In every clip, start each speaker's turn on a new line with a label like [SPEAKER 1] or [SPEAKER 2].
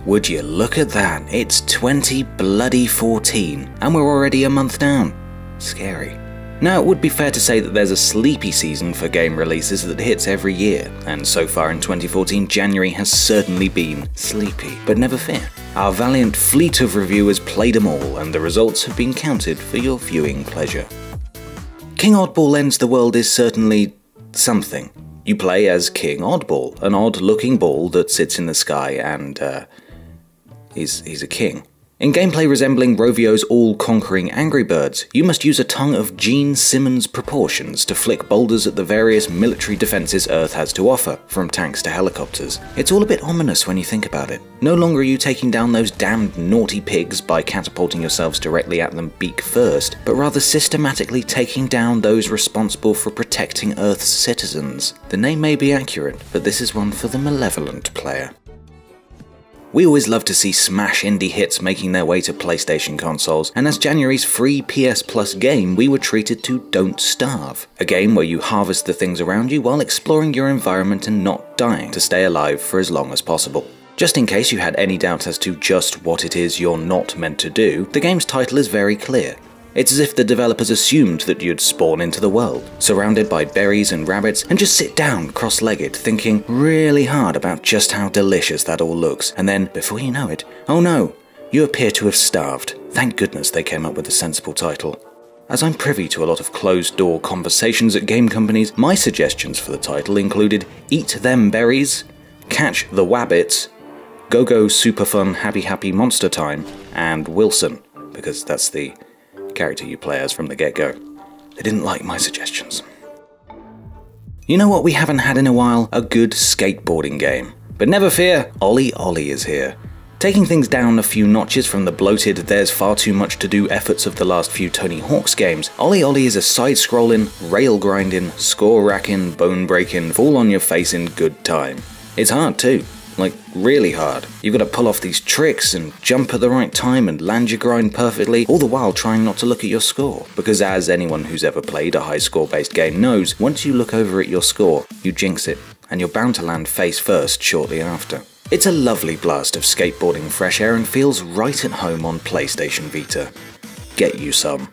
[SPEAKER 1] Would you look at that, it's 2014, and we're already a month down. Scary. Now, it would be fair to say that there's a sleepy season for game releases that hits every year, and so far in 2014, January has certainly been sleepy. But never fear, our valiant fleet of reviewers played them all, and the results have been counted for your viewing pleasure. King Oddball Ends the World is certainly something. You play as King Oddball, an odd-looking ball that sits in the sky and, he's a king. In gameplay resembling Rovio's all-conquering Angry Birds, you must use a tongue of Gene Simmons proportions to flick boulders at the various military defenses Earth has to offer, from tanks to helicopters. It's all a bit ominous when you think about it. No longer are you taking down those damned naughty pigs by catapulting yourselves directly at them beak first, but rather systematically taking down those responsible for protecting Earth's citizens. The name may be accurate, but this is one for the malevolent player. We always love to see smash indie hits making their way to PlayStation consoles, and as January's free PS Plus game, we were treated to Don't Starve, a game where you harvest the things around you while exploring your environment and not dying to stay alive for as long as possible. Just in case you had any doubt as to just what it is you're not meant to do, the game's title is very clear. It's as if the developers assumed that you'd spawn into the world, surrounded by berries and rabbits, and just sit down cross-legged, thinking really hard about just how delicious that all looks, and then, before you know it, oh no, you appear to have starved. Thank goodness they came up with a sensible title. As I'm privy to a lot of closed-door conversations at game companies, my suggestions for the title included Eat Them Berries, Catch the Wabbits, Go-Go Super Fun Happy Happy Monster Time, and Wilson, because that's the character you play as from the get-go. They didn't like my suggestions. You know what we haven't had in a while? A good skateboarding game. But never fear, Ollie Ollie is here. Taking things down a few notches from the bloated there's far too much to do efforts of the last few Tony Hawk's games, Ollie Ollie is a side-scrolling, rail-grinding, score-racking, bone-breaking, fall-on-your-face in good time. It's hard too. Like, really hard. You've got to pull off these tricks and jump at the right time and land your grind perfectly, all the while trying not to look at your score. Because as anyone who's ever played a high score-based game knows, once you look over at your score, you jinx it, and you're bound to land face first shortly after. It's a lovely blast of skateboarding fresh air and feels right at home on PlayStation Vita. Get you some.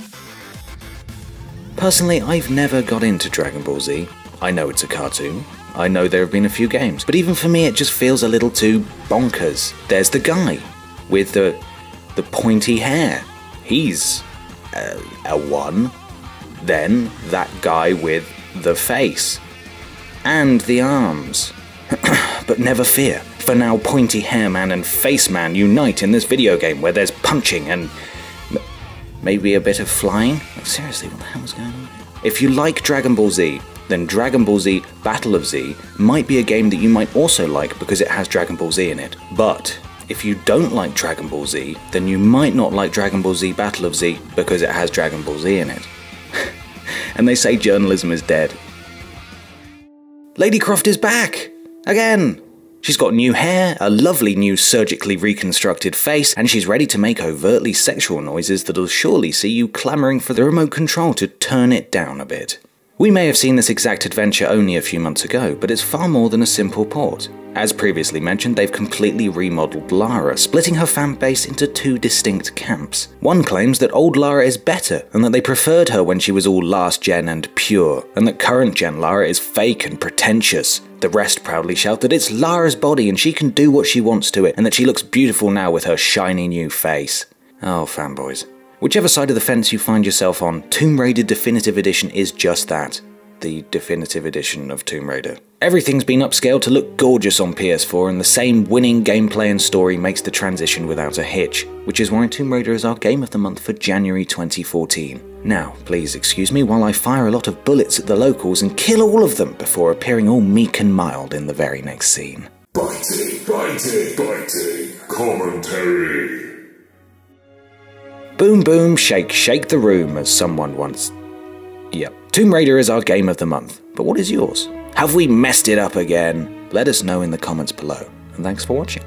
[SPEAKER 1] Personally, I've never got into Dragon Ball Z. I know it's a cartoon. I know there have been a few games, but even for me it just feels a little too bonkers. There's the guy with the pointy hair. He's a one. Then that guy with the face. And the arms. But never fear, for now Pointy Hair Man and Face Man unite in this video game where there's punching and maybe a bit of flying? Like, seriously, what the hell is going on here? If you like Dragon Ball Z, then Dragon Ball Z Battle of Z might be a game that you might also like because it has Dragon Ball Z in it. But if you don't like Dragon Ball Z, then you might not like Dragon Ball Z Battle of Z because it has Dragon Ball Z in it. And they say journalism is dead. Lady Croft is back! Again! She's got new hair, a lovely new surgically reconstructed face, and she's ready to make overtly sexual noises that'll surely see you clamouring for the remote control to turn it down a bit. We may have seen this exact adventure only a few months ago, but it's far more than a simple port. As previously mentioned, they've completely remodeled Lara, splitting her fanbase into two distinct camps. One claims that old Lara is better, and that they preferred her when she was all last gen and pure, and that current gen Lara is fake and pretentious. The rest proudly shout that it's Lara's body and she can do what she wants to it, and that she looks beautiful now with her shiny new face. Oh, fanboys. Whichever side of the fence you find yourself on, Tomb Raider Definitive Edition is just that. The definitive edition of Tomb Raider. Everything's been upscaled to look gorgeous on PS4, and the same winning gameplay and story makes the transition without a hitch, which is why Tomb Raider is our Game of the Month for January 2014. Now, please excuse me while I fire a lot of bullets at the locals and kill all of them before appearing all meek and mild in the very next scene.
[SPEAKER 2] Biting commentary.
[SPEAKER 1] Boom boom shake shake the room, as someone once... Yep, Tomb Raider is our Game of the Month, but what is yours? Have we messed it up again? Let us know in the comments below, and thanks for watching.